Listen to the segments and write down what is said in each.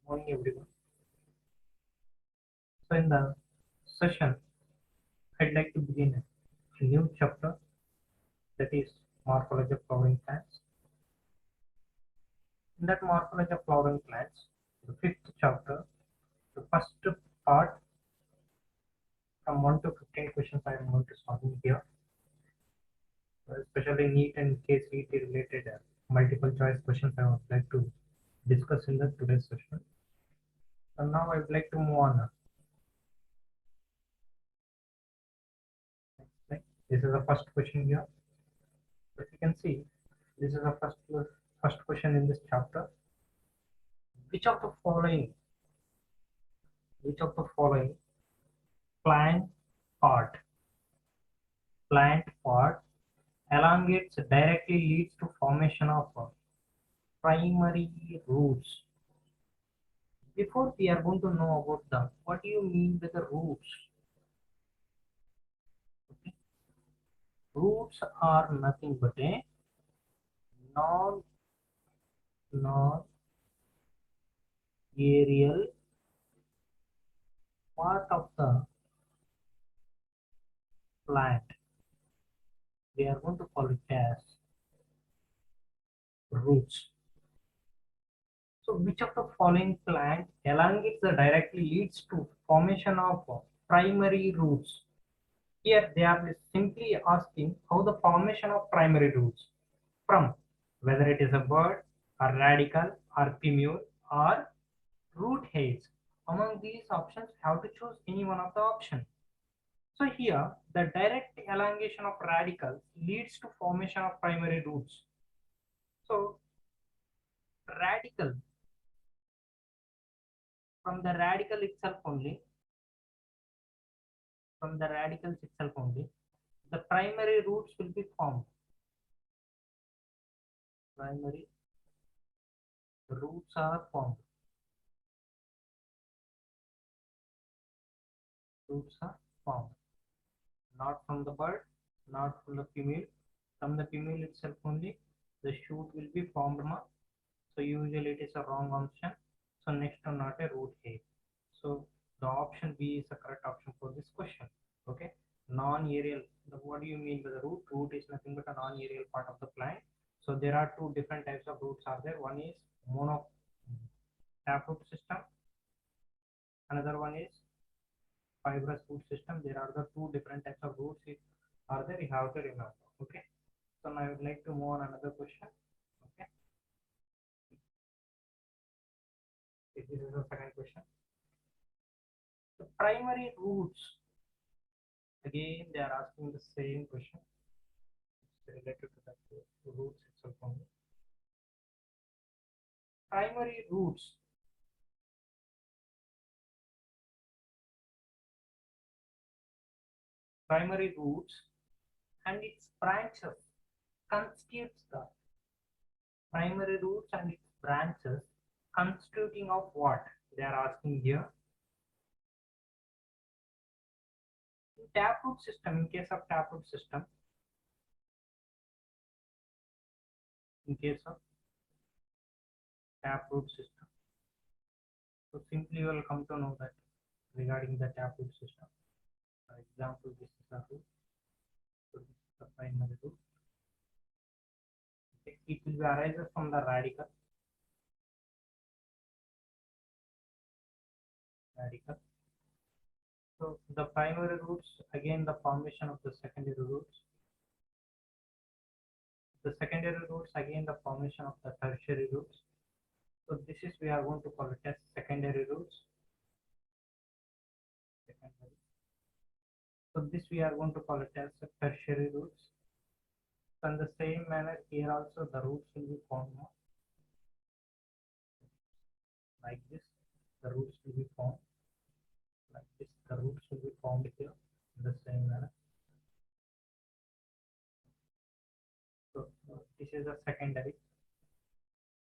Morning, everyone. So, in the session, I'd like to begin a new chapter, that is morphology of flowering plants. In that morphology of flowering plants, the fifth chapter, the first part from 1 to 15 questions I am going to solve in here, especially NEET and KCET related multiple choice questions I would like to discuss in the today's session. So now I would like to move on. This is the first question here. As you can see, this is the first question in this chapter. Which of the following which of the following plant part plant part elongates directly leads to formation of primary roots? Before we are going to know about the what do you mean by the roots? Okay. Roots are nothing but a non non aerial part of the plant. We are going to call it as roots. So which of the following plant elongates the directly leads to formation of primary roots? Here they are simply asking how the formation of primary roots from whether it is a bird or radical or plumule or root hairs. Among these options, have to choose any one of the options. So here the direct elongation of radicals leads to formation of primary roots. So radical, from the radical itself only, from the radicals itself only, the primary roots will be formed. Primary roots are formed. Roots are formed. Not from the bird, not from the female. From the female itself only, the shoot will be formed. So usually it is a wrong option. So next one, not a root hair. So the option B is the correct option for this question. Okay. Non-aerial. What do you mean by the root? Root is nothing but a non-aerial part of the plant. So there are two different types of roots are there. One is mono taproot system. Another one is fibrous root system. There are the two different types of roots are there. You have to remember. Okay. So now I would like to move on another question. Okay. This is the second question. The primary roots. Again, they are asking the same question. It's related to the roots itself only. Primary roots. Primary roots and its branches constitutes the primary roots and its branches constituting of what? They are asking here. In taproot system, in case of taproot system, in case of taproot system. So simply you will come to know that regarding the taproot system. For example, this is a root. So this is the primary root. Okay. It will be arises from the radical. Radical. So the primary roots, again the formation of the secondary roots. The secondary roots, again the formation of the tertiary roots. So this is we are going to call it as secondary roots. Secondary. So this we are going to call it as tertiary roots. So in the same manner here also the roots will be formed like this. The roots will be formed like this. The roots will be formed here in the same manner. So this is a secondary.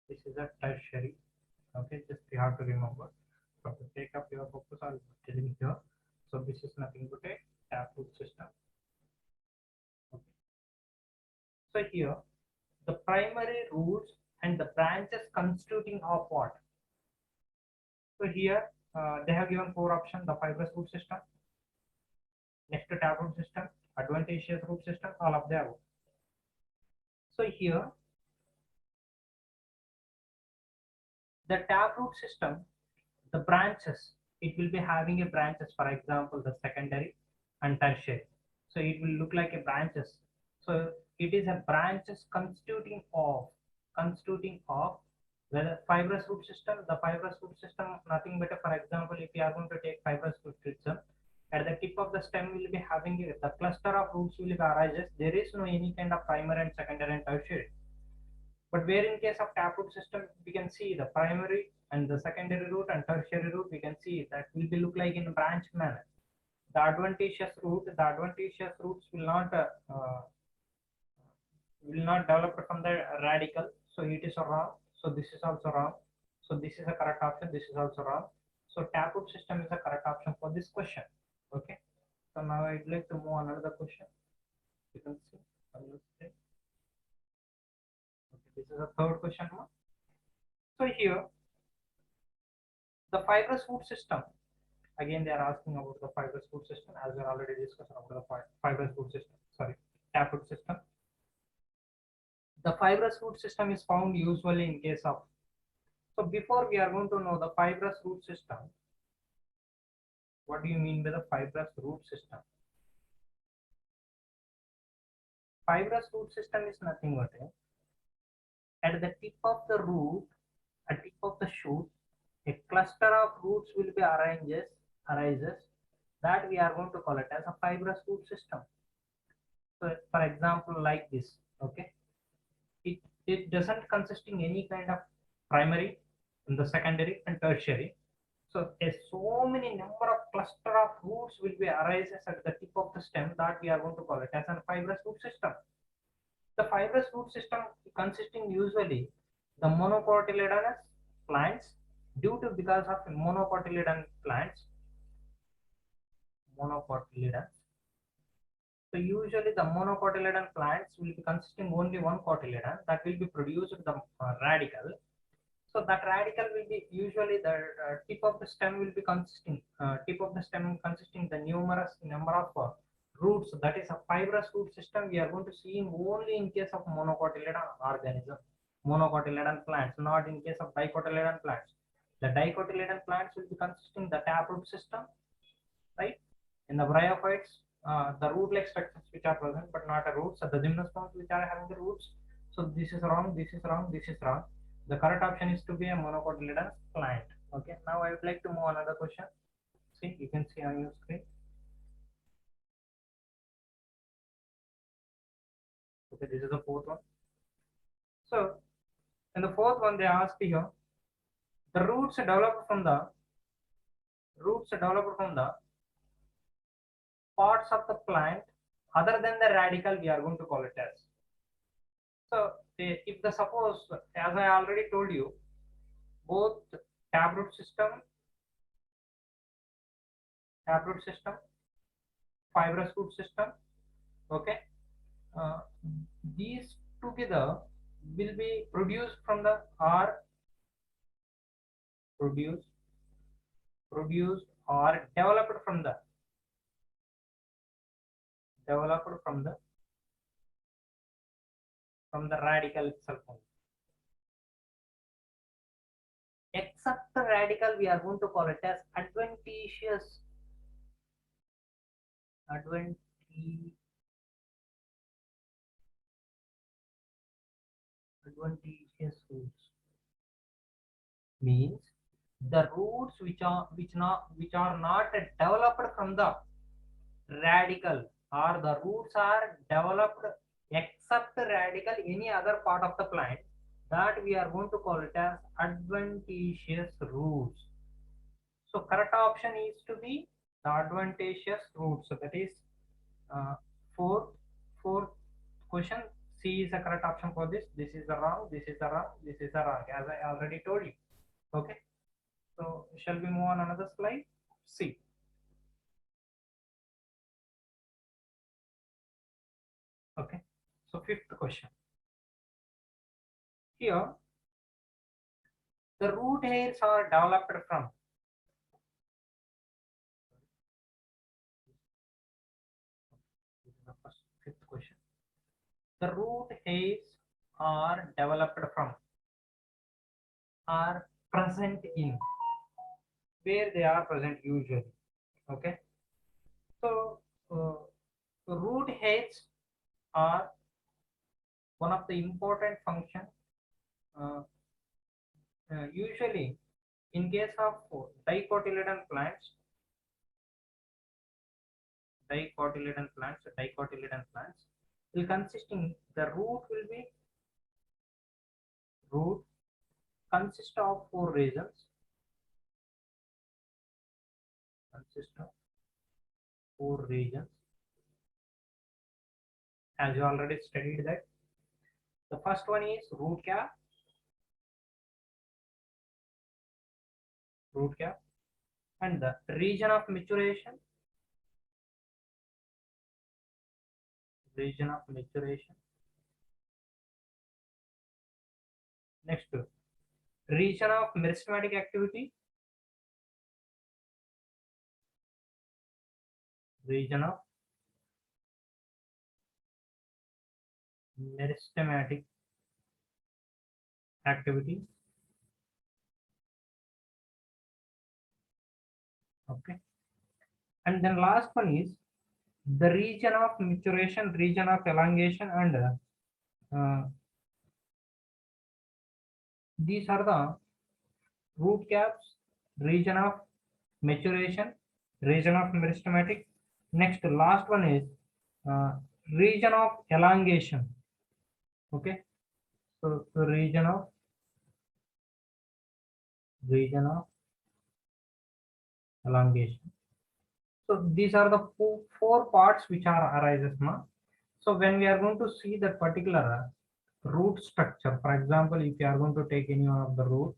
This is a tertiary. Okay, just you have to remember. For the sake of your focus, I'll be telling here. So this is nothing but a taproot system. Okay. So here, the primary roots and the branches constituting of what? So here they have given four options: the fibrous root system, next to taproot system, adventitious root system, all of the above. So here the taproot system, the branches, it will be having a branches, for example, the secondary and tertiary. So it will look like a branches. So it is a branches constituting of the fibrous root system. The fibrous root system, nothing but, for example, if you are going to take fibrous root system, at the tip of the stem will be having the cluster of roots will be arises. There is no any kind of primary and secondary and tertiary. But where in case of taproot system, we can see the primary and the secondary root and tertiary root, we can see that will be look like in branch manner. The adventitious roots will not develop from the radical. So it is wrong. So this is also wrong. So this is a correct option. This is also wrong. So taproot system is a correct option for this question. Okay. So now I'd like to move on another question. You can see. Okay, this is a third question. So here the fibrous root system. Again, they are asking about the fibrous root system, as we already discussed about the fibrous root system. Sorry, taproot system. The fibrous root system is found usually in case of. So before we are going to know the fibrous root system, what do you mean by the fibrous root system? Fibrous root system is nothing but at the tip of the root, at tip of the shoot, a cluster of roots will be arises that we are going to call it as a fibrous root system. So for example, like this, okay, it doesn't consisting any kind of primary and the secondary and tertiary. So so many number of cluster of roots will be arises at the tip of the stem that we are going to call it as a fibrous root system. The fibrous root system consisting usually the monocotyledonous plants due to because of monocotyledon plants. Monocotyledons. So usually the monocotyledon plants will be consisting only one cotyledon that will be produced the radical. So that radical will be usually the tip of the stem will be consisting the numerous number of roots. That is a fibrous root system we are going to see only in case of monocotyledon organism, monocotyledon plants, not in case of dicotyledon plants. The dicotyledon plants will be consisting the taproot system, right? In the bryophytes, the root-like structures which are present but not a roots, the gymnosperms which are having the roots. So this is wrong, this is wrong, this is wrong. The correct option is to be a monocotyledon plant. Okay, now I would like to move another question. See, you can see on your screen. Okay, this is the fourth one. So in the fourth one, they asked here the roots develop from the parts of the plant other than the radical, we are going to call it as. So if the suppose, as I already told you, both taproot system, fibrous root system, okay, these together will be produced from the produced or developed from the radical itself only. Except the radical, we are going to call it as adventitious roots. Means the roots which are not developed from the radical, or the roots are developed except radical any other part of the plant, that we are going to call it as adventitious roots. So correct option is to be the adventitious roots. So that is fourth question. C is the correct option for this. This is the wrong, this is the wrong, this is the wrong, as I already told you. Okay, so shall we move on another slide? C. Okay, so fifth question. Here the root hairs are developed from the root hairs are developed from, are present in, where they are present usually. Okay, so root hairs are one of the important function, uh, usually in case of dicotyledon plants, dicotyledon plants will consisting, the root consist of four regions, consist of four regions, as you already studied that. The first one is root cap, and the region of maturation, region of maturation. Next, region of meristematic activity, region of meristematic activity. Okay, and then last one is the region of maturation, region of elongation, and these are the root caps, region of maturation, region of meristematic. Next, last one is uh, region of elongation. Okay, so region of elongation. So these are the four parts which are arises now. So when we are going to see that particular root structure, for example, if you are going to take any one of the root,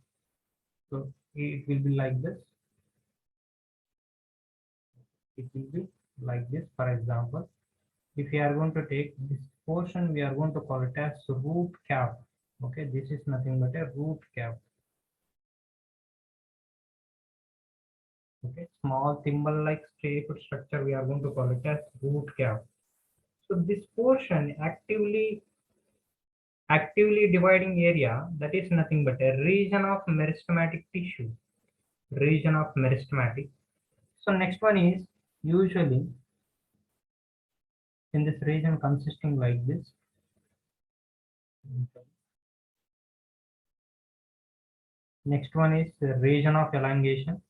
so it will be like this. It will be like this. For example, if you are going to take this portion, we are going to call it as root cap. Okay, this is nothing but a root cap. Okay, small thimble like shaped structure, we are going to call it as root cap. So this portion actively dividing area, that is nothing but a region of meristematic tissue, region of meristematic. So next one is usually in this region consisting like this. Next one is the region of elongation,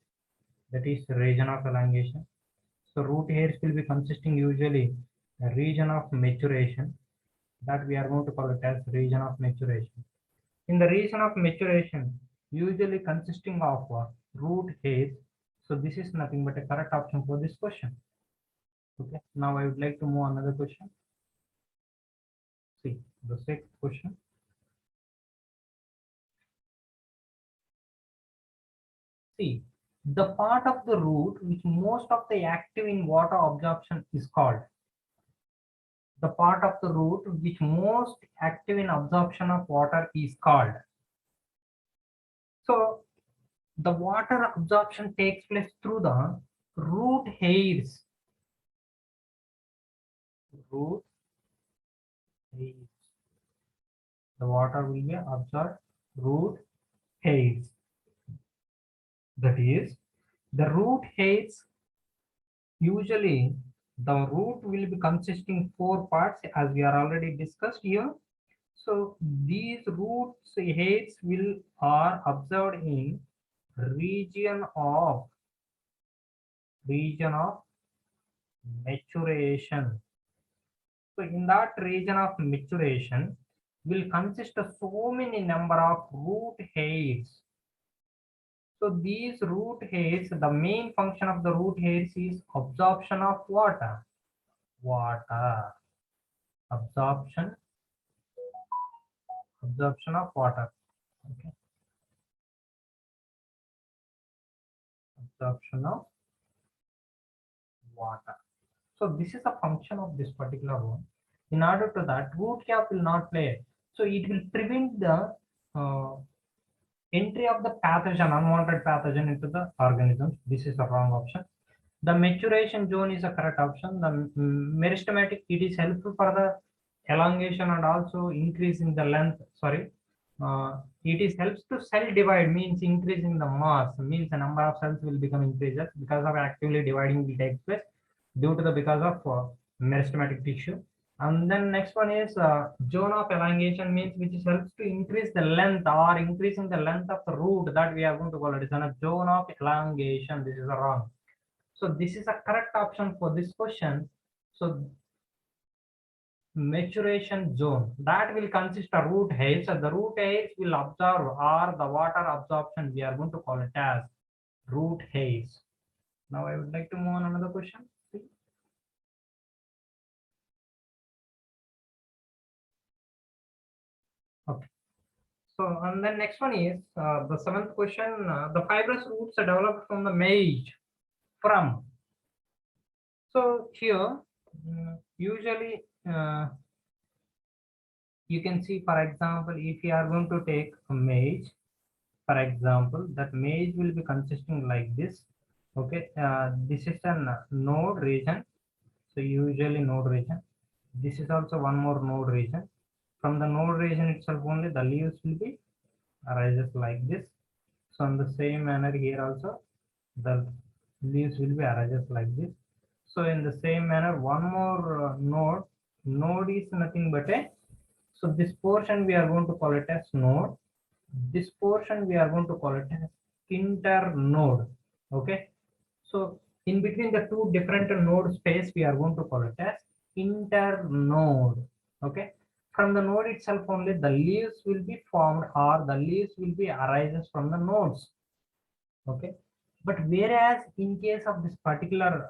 that is region of elongation. So root hairs will be consisting usually a region of maturation, that we are going to call it as region of maturation. In the region of maturation, usually consisting of root hairs. So this is nothing but a correct option for this question. Okay, now I would like to move another question. See the sixth question. See, the part of the root which most of the active in water absorption is called. The part of the root which most active in absorption of water is called. So the water absorption takes place through the root hairs. Root hairs. The water will be absorbed root hairs. That is, the root hairs, usually the root will be consisting four parts as we are already discussed here. So these roots hairs will are observed in region of maturation. So in that region of maturation will consist of so many number of root hairs. So these root hairs, the main function of the root hairs is absorption of water. Absorption of water. Okay. Absorption of water. So this is a function of this particular one. In order to that, root cap will not play. So it will prevent the entry of the pathogen, unwanted pathogen into the organisms. This is the wrong option. The maturation zone is a correct option. The meristematic, it is helpful for the elongation and also increasing the length. Sorry, it is helps to cell divide, means increasing the mass, means the number of cells will become increases because of actively dividing will take place due to the because of meristematic tissue. And then next one is zone of elongation, means which helps to increase the length or increasing the length of the root, that we are going to call it is a zone of elongation. This is a wrong. So this is a correct option for this question. So maturation zone, that will consist of root hairs. So the root hairs will absorb, or the water absorption, we are going to call it as root hairs. Now I would like to move on another question. Okay. So, and then next one is the seventh question. The fibrous roots are developed from the maize from. So here, usually you can see, for example, if you are going to take a maize, for example, that maize will be consisting like this. Okay, this is a node region. So usually node region. This is also one more node region. From the node region itself only the leaves will be arises like this. So in the same manner here also the leaves will be arises like this. So in the same manner one more node is nothing but a, so this portion we are going to call it as node, this portion we are going to call it as internode. Okay, so in between the two different node space we are going to call it as internode. Okay, from the node itself only the leaves will be formed, or the leaves will be arises from the nodes. Okay, but whereas in case of this particular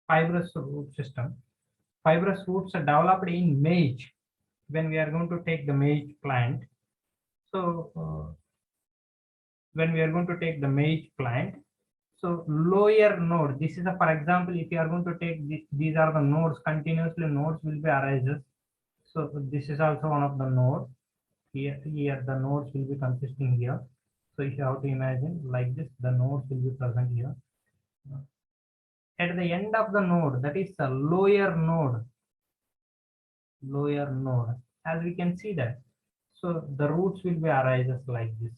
fibrous root system, fibrous roots are developed in maize. When we are going to take the maize plant, so when we are going to take the maize plant, so lower node, this is a, for example, if you are going to take this, these are the nodes, continuously nodes will be arises. So this is also one of the node. Here the nodes will be consisting here. So if you have to imagine like this, the nodes will be present here. At the end of the node, that is the lower node, as we can see that. So the roots will be arises like this.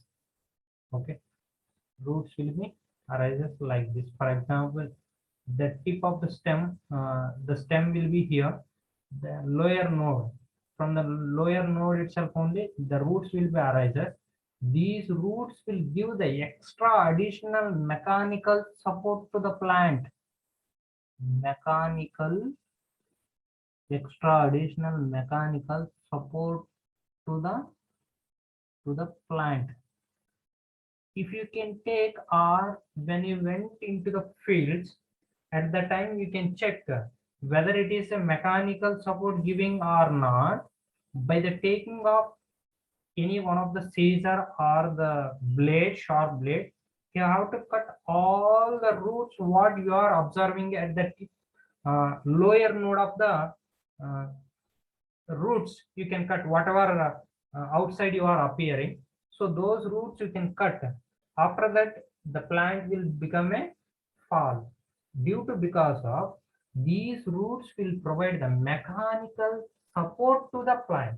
Okay, roots will be arises like this. For example, the tip of the stem will be here, the lower node. From the lower node itself only the roots will be arises. These roots will give the extra additional mechanical support to the plant. Extra additional mechanical support to the plant. If you can take, or when you went into the fields, at the time you can check whether it is a mechanical support giving or not by the taking of any one of the scissor or the blade, sharp blade. You have to cut all the roots what you are observing at the lower node of the roots. You can cut whatever outside you are appearing. So those roots you can cut. After that, the plant will become a fall. Due to because of these roots will provide the mechanical support to the plant.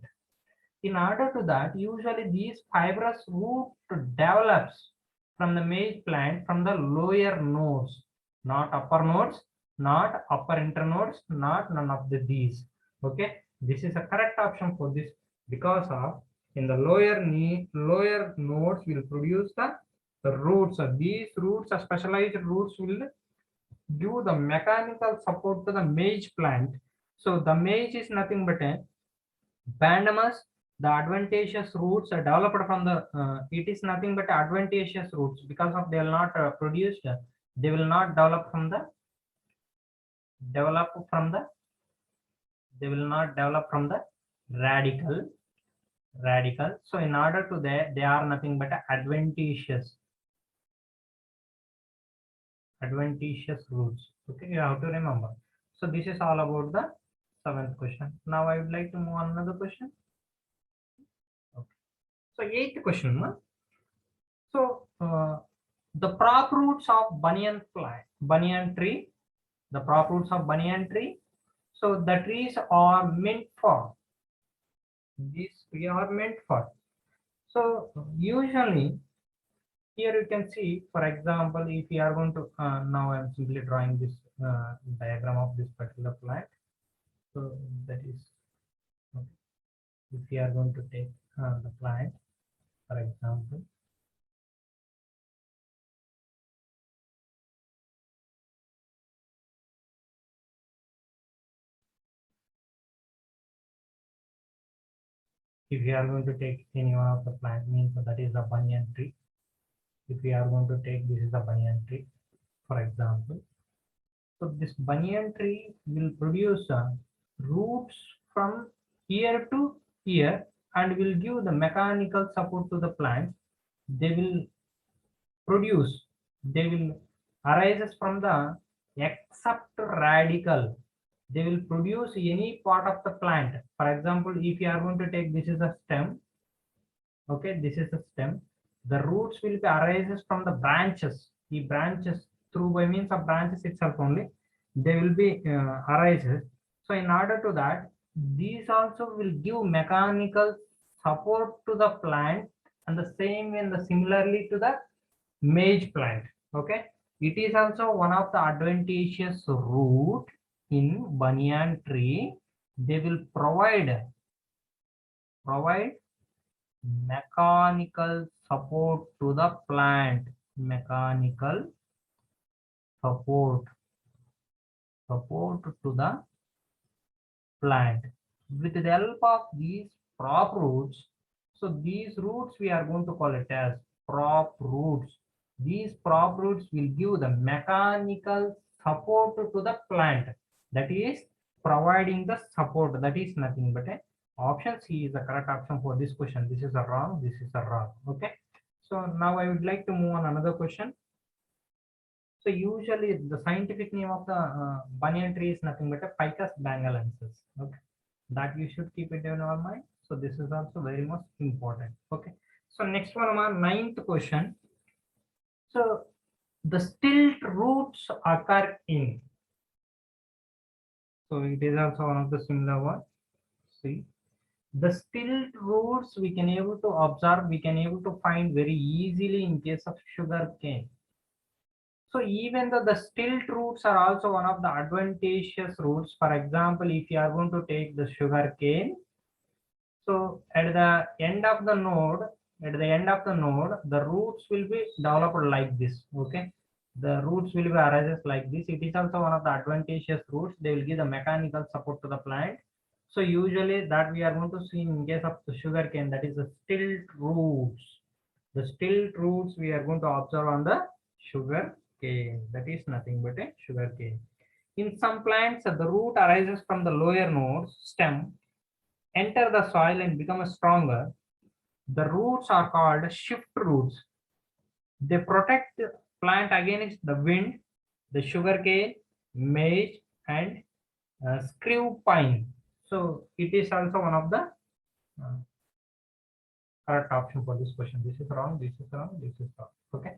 In order to that, usually these fibrous root develops from the maize plant from the lower nodes, not upper nodes, not upper internodes, not none of these. Okay, this is a correct option for this, because of in the lower nodes will produce the roots. These roots, are specialized roots, will give the mechanical support to the maize plant. So the maize is nothing but a pandanus. The adventitious roots are developed from the it is nothing but adventitious roots, because of they will not produced, they will not develop from the they will not develop from the radical. So in order to that, they are nothing but adventitious roots. Okay, you have to remember. So this is all about the seventh question. Now I would like to move on another question. Okay. So eighth question. So the prop roots of banyan tree, the prop roots of banyan tree. So the trees are meant for, these tree are meant for. So usually here you can see, for example, if you are going to, now I'm simply drawing this diagram of this particular plant. So that is, okay, if you are going to take the plant, for example, if you are going to take any one of the plant, means that is a banyan tree. If we are going to take, this is a banyan tree, for example. So this banyan tree will produce roots from here to here and will give the mechanical support to the plant. They will produce, they will arises from the except radical. They will produce any part of the plant. For example, if you are going to take, this is a stem. Okay, this is the stem. The roots will be arises from the branches. The branches, through by means of branches itself only, they will be arises. So in order to that, these also will give mechanical support to the plant, and the same and the similarly to the maize plant. Okay, it is also one of the advantageous root in banyan tree. They will provide mechanical support to the plant. Mechanical support to the plant with the help of these prop roots. So these roots we are going to call it as prop roots. These prop roots will give the mechanical support to the plant, that is providing the support. That is nothing but a option C is the correct option for this question. This is a wrong, this is a wrong. Okay, so now I would like to move on another question. So usually the scientific name of the banyan tree is nothing but a Ficus bengalensis. Okay, that you should keep it in your mind. So this is also very much important. Okay, so next one, our ninth question. So the stilt roots occur in. So it is also one of the similar one. See, the stilt roots we can able to observe, we can able to find very easily in case of sugar cane. So even though the stilt roots are also one of the advantageous roots, for example, if you are going to take the sugar cane, so at the end of the node, the roots will be developed like this. Okay, the roots will be arises like this. It is also one of the advantageous roots. They will give the mechanical support to the plant. So usually that we are going to see in case of the sugar cane, that is the stilt roots. The stilt roots we are going to observe on the sugar cane. That is nothing but a sugar cane. In some plants, the root arises from the lower nodes, stem, enter the soil and become stronger. The roots are called shift roots. They protect the plant against the wind, the sugarcane, maize, and screw pine. So it is also one of the correct option for this question. This is wrong, this is wrong, this is wrong. Okay.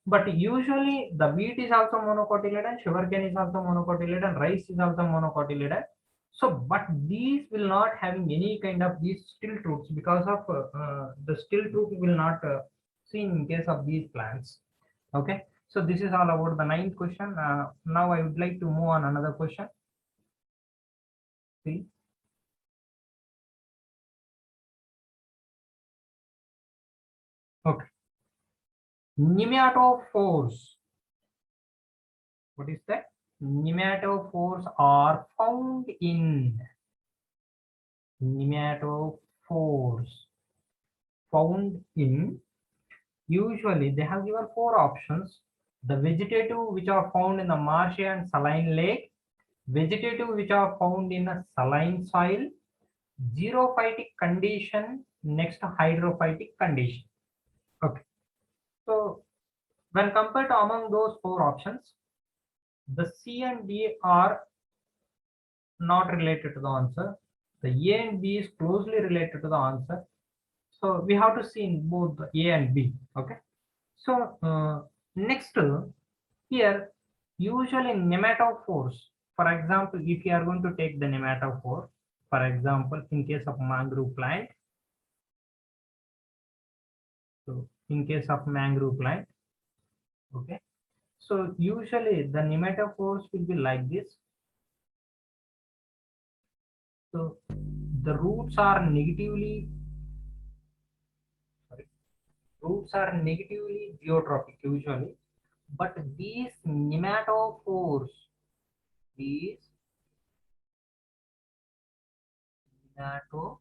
But usually the wheat is also monocotyledon, sugarcane is also monocotyledon, rice is also monocotyledon. So, but these will not having any kind of these stilt roots because of the stilt root will not seen in case of these plants. Okay, so this is all about the ninth question. Now I would like to move on another question. See, okay, nematophores. What is that? Nematophores are found in nematophores found in. Usually they have given four options: the vegetative which are found in the marshy and saline lake, vegetative which are found in a saline soil, xerophytic condition, next hydrophytic condition. Okay, so when compared to among those four options, the C and D are not related to the answer. The A and B is closely related to the answer. So we have to see in both the A and B. Okay. So next here, usually nematophores. For example, if you are going to take the nematophore, for example, in case of mangrove plant, so in case of mangrove plant, okay, so usually the nematophores will be like this. So the roots are negatively, sorry, roots are negatively geotrophic usually, but these nematophores, these nematophores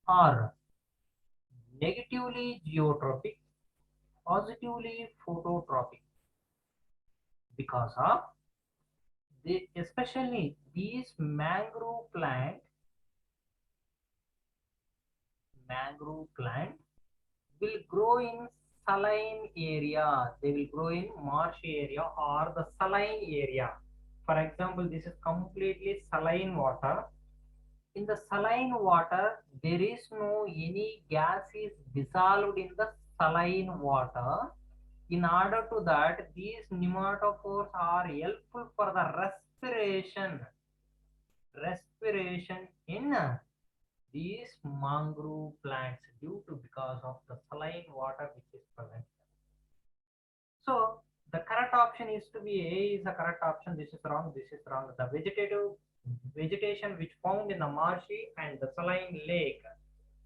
are negatively geotrophic, positively phototropic, because of they, especially these mangrove plant will grow in saline area. They will grow in marshy area or the saline area. For example, this is completely saline water. In the saline water, there is no any gas is dissolved in the saline water. In order to that, these nematophores are helpful for the respiration in these mangrove plants due to because of the saline water which is present. So the correct option is to be A is the correct option. This is wrong. This is wrong. The vegetation which found in the marshy and the saline lake,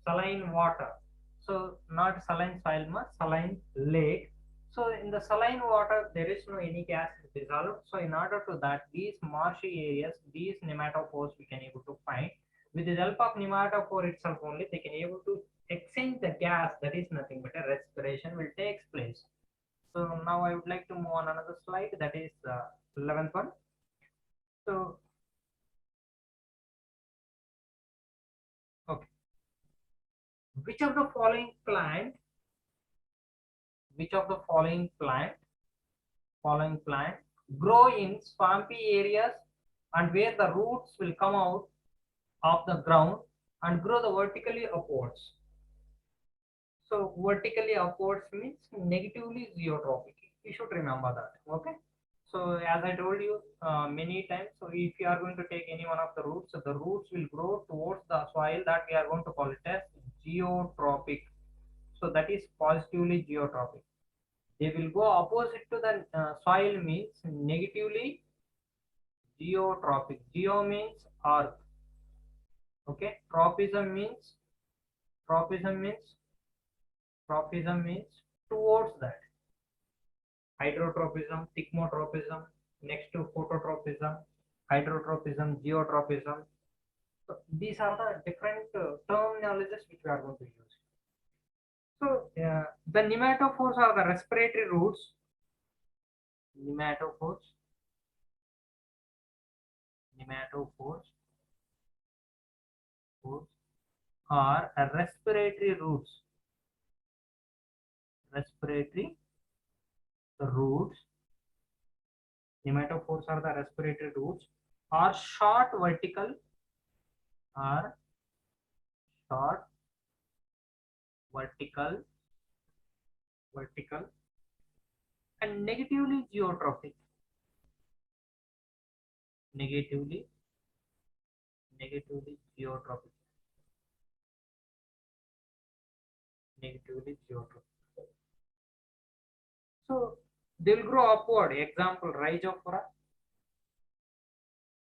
saline water. So not saline soil, saline lake. So in the saline water there is no any gas dissolved. So in order to that, these marshy areas, these nematophores we can able to find. With the help of nematophore itself only, they can able to exchange the gas. That is nothing but a respiration will take place. So now I would like to move on another slide, that is 11th one. So okay, which of the following plant, which of the following plant grow in swampy areas and where the roots will come out of the ground and grow the vertically upwards. So vertically upwards means negatively geotrophic. You should remember that. Okay. So as I told you many times, so if you are going to take any one of the roots, so the roots will grow towards the soil, that we are going to call it as geotrophic. So that is positively geotrophic. They will go opposite to the soil means negatively geotropic. Geo means earth. Okay. Tropism means tropism means towards that. Hydrotropism, thigmotropism, next to phototropism, hydrotropism, geotropism. So these are the different terminologies which we are going to use. So the nematophores are the respiratory roots. Nematophores, nematophores are respiratory roots. Respiratory roots. Nematophores are the respiratory roots. Are short vertical. Are short vertical and negatively geotrophic. Negatively geotrophic. Negatively geotrophic. So they will grow upward. Example, Rhizophora.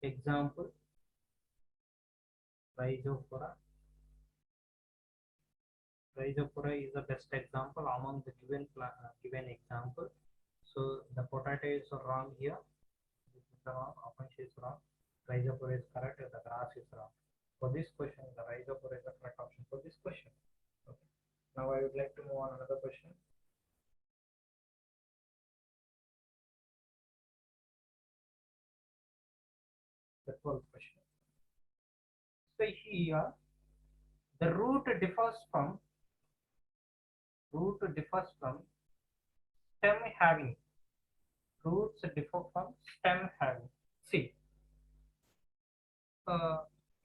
Example, Rhizophora. Rhizophora is the best example among the given example. So the potato is wrong here. This is wrong. Apache is wrong. Rhizophora is correct. The grass is wrong. For this question, the Rhizophora is the correct option for this question. Okay. Now I would like to move on another question. The 12th question. So here the root differs from stem having. Roots differ from stem having. See,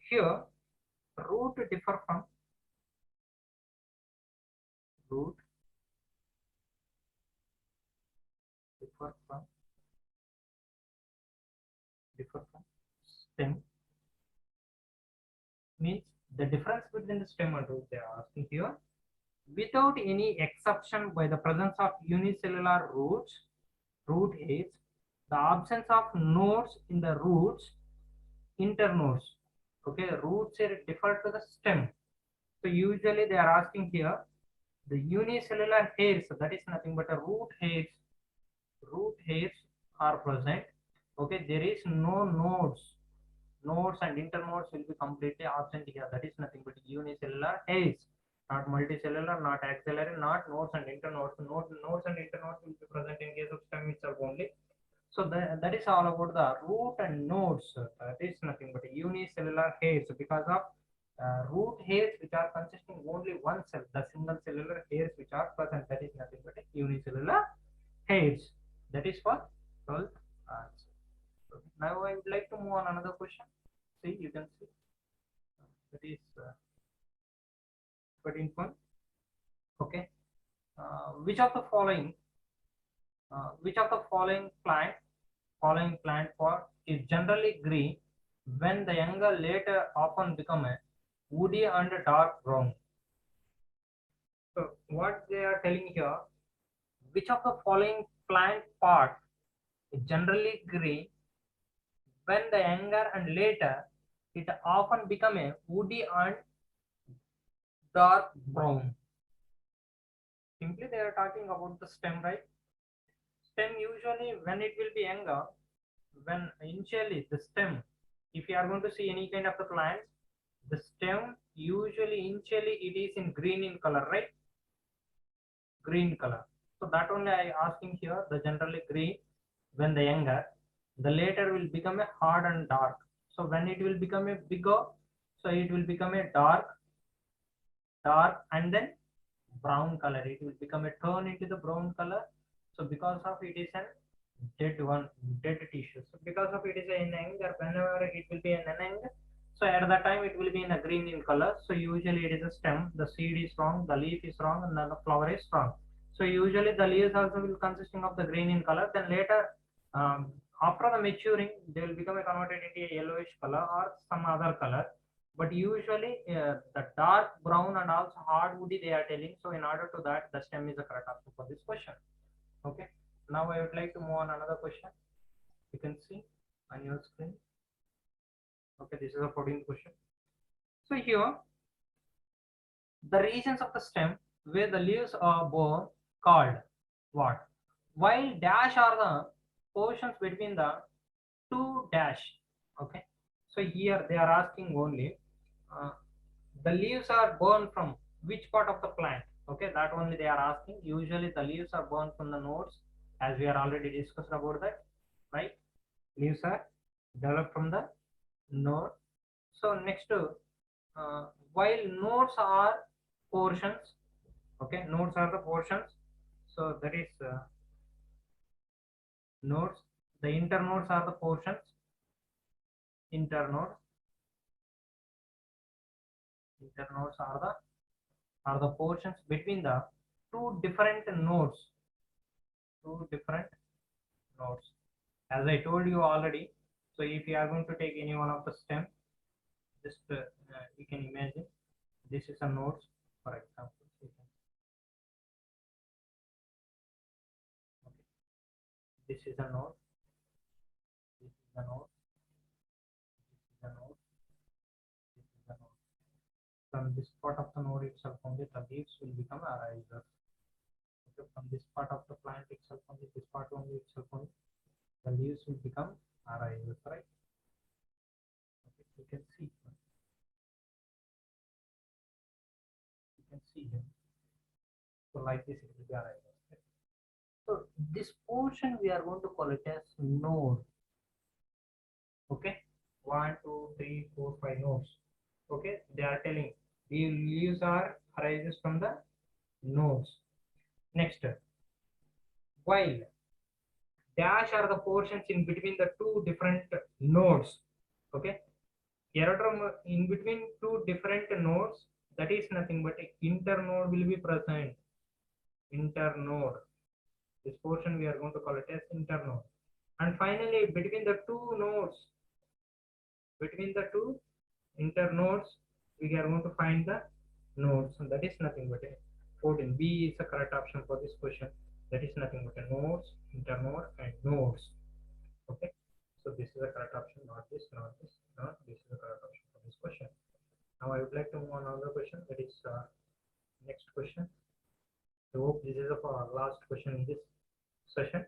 here root differ from root differ from differ from stem means the difference between the stem and root they are asking here. Without any exception by the presence of unicellular roots, root hairs, the absence of nodes in the roots, internodes. Okay, roots are differ to the stem. So usually they are asking here the unicellular hairs, that is nothing but a root hairs. Root hairs are present. Okay, there is no nodes. Nodes and internodes will be completely absent here. That is nothing but unicellular hairs, not multicellular, not axillary, not nodes and internodes. Nodes and internodes will be present in case of stem itself only. So that is all about the root and nodes. That is nothing but unicellular hairs because of root hairs which are consisting only one cell, the single cellular hairs which are present. That is nothing but unicellular hairs. That is for 12th answer. Now I would like to move on another question. See, you can see that is 13th one. Okay, which of the following following plant pot is generally green when the younger later often become a woody and dark brown. So what they are telling here, which of the following plant part is generally green when the younger and later it often become a woody and dark brown. Simply they are talking about the stem, right? Stem usually when it will be younger, when initially the stem, if you are going to see any kind of the plants, the stem usually initially it is in green in color, right? Green color. So that only I asking here, the generally green when the younger, the later will become a hard and dark. So when it will become a bigger, so it will become a dark and then brown color. It will become a turn into the brown color. So because of it is an dead tissue. So because of it is an younger, whenever it will be an younger, so at that time it will be in a green in color. So usually it is a stem, the seed is strong, the leaf is strong, and then the flower is strong. So usually the leaves also will consisting of the green in color. Then later, after the maturing, they will become a converted into a yellowish color or some other color. But usually the dark brown and also hard woody they are telling. So in order to that, the stem is the correct answer for this question. Okay. Now I would like to move on another question. You can see on your screen. Okay, this is a 14th question. So here, the regions of the stem where the leaves are born called what? While dash are the portions between the two dash. Okay. So here they are asking only uh, the leaves are born from which part of the plant. Okay, that only they are asking. Usually the leaves are born from the nodes, as we are already discussed about that, right? Leaves are developed from the node. So next, while nodes are portions, okay, nodes are the portions. So that is nodes. The internodes are the portions. Internodes. Internodes are the portions between the two different nodes. Two different nodes. As I told you already. So if you are going to take any one of the stem, just you can imagine this is a node, for example. Okay. This is a node. This is a node. This is a node. This is a node. From this part of the node itself, only the leaves will become arisers. Okay. From this part of the plant itself, only this part only itself, only the leaves will become arisers, right? Okay. You can see. You can see here. So like this, it will be arisers. Okay. So this portion we are going to call it as node. Okay, 1, 2, 3, 4, 5 nodes. Okay, they are telling the leaves are arises from the nodes. Next, while dash are the portions in between the two different nodes. Okay, aerodrome in between two different nodes, that is nothing but internode will be present. Internode. This portion we are going to call it as internode. And finally, between the two nodes, between the two internodes, we are going to find the nodes, and that is nothing but a 14. B is the correct option for this question. That is nothing but a nodes, internode, and nodes. Okay, so this is the correct option, not this, not this, not this is the correct option for this question. Now I would like to move on another question. That is next question. I hope this is the last question in this session.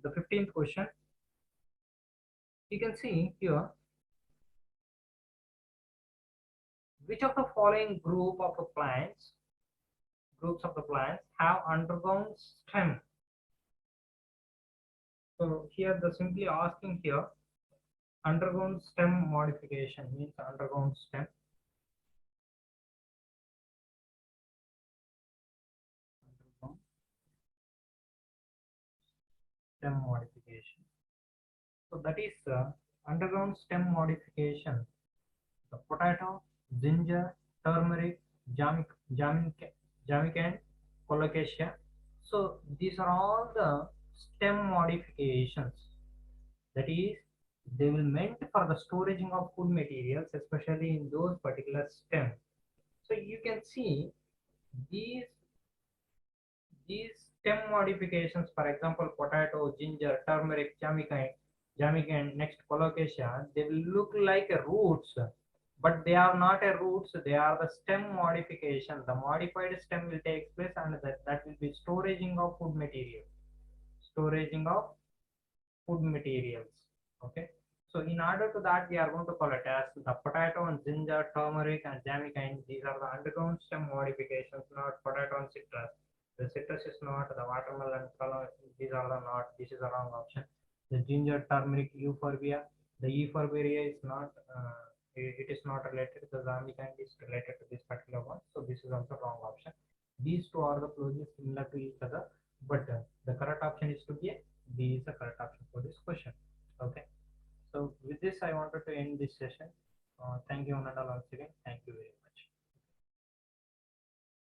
The 15th question. You can see here, which of the following groups of the plants have undergone stem. So here the simply asking here, undergone stem modification means undergone stem. Undergone stem modification. So that is undergone stem modification. The potato, ginger, turmeric, jamaican, colocasia. So these are all the stem modifications. That is, they will meant for the storage of food materials, especially in those particular stems. So you can see these these stem modifications, for example, potato, ginger, turmeric, jamaican, next colocasia, they will look like a roots, but they are not a roots, they are the stem modification. The modified stem will take place, and that will be storaging of food material. Storaging of food materials. Okay. So in order to that, we are going to call it as the potato and ginger, turmeric, and jamaican. These are the underground stem modifications, not potato and citrus. The citrus is not, the watermelon color, these are the not, this is the wrong option. The ginger, turmeric, euphorbia, the euphorbia is not, it is not related, the jamaican is related to this particular one, so this is also wrong option. These two are the closely similar to each other, but the correct option is to be a B is the correct option for this question. Okay, so with this I wanted to end this session. Thank you, Ananda, once again. Thank you very much.